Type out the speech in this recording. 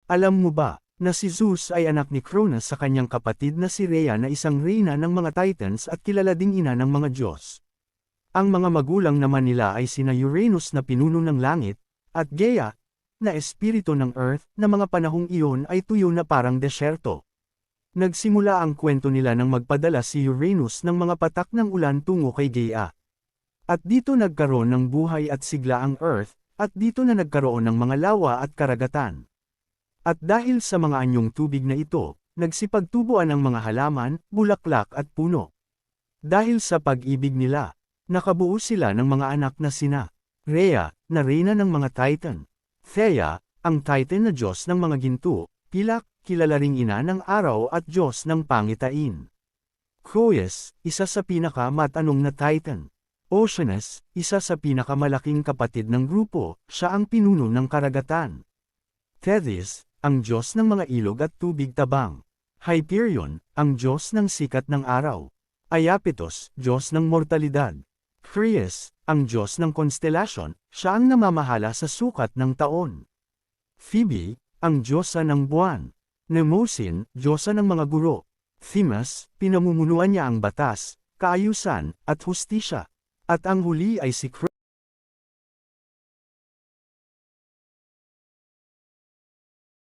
Alam mo ba, na si Zeus ay anak ni Cronus sa kanyang kapatid na si Rhea na isang reyna ng mga Titans at kilala ding ina ng mga Diyos. Ang mga magulang naman nila ay sina Uranus na pinuno ng langit, at Gaia, na espiritu ng Earth, na mga panahong iyon ay tuyo na parang desyerto. Nagsimula ang kwento nila nang magpadala si Uranus ng mga patak ng ulan tungo kay Gaia. At dito nagkaroon ng buhay at sigla ang Earth, at dito na nagkaroon ng mga lawa at karagatan. At dahil sa mga anyong tubig na ito, nagsipagtubuan ang mga halaman, bulaklak at puno. Dahil sa pag-ibig nila, nakabuo sila ng mga anak na sina Rhea, na reyna ng mga Titan; Theia, ang Titan na Diyos ng mga ginto; Pilak, kilala ring ina ng araw at Diyos ng pangitain; Croes, isa sa pinakamatanong na Titan; Oceanus, isa sa pinakamalaking kapatid ng grupo, siya ang pinuno ng karagatan; Tethys, ang Diyos ng mga ilog at tubig tabang; Hyperion, ang Diyos ng sikat ng araw; Iapetus, Diyos ng mortalidad; Crius, ang Diyos ng konstelasyon, siya ang namamahala sa sukat ng taon; Phoebe, ang Diyosa ng buwan; Mnemosyne, Diyosa ng mga guro; Themis, pinamumunuan niya ang batas, kaayusan, at hustisya; at ang huli ay si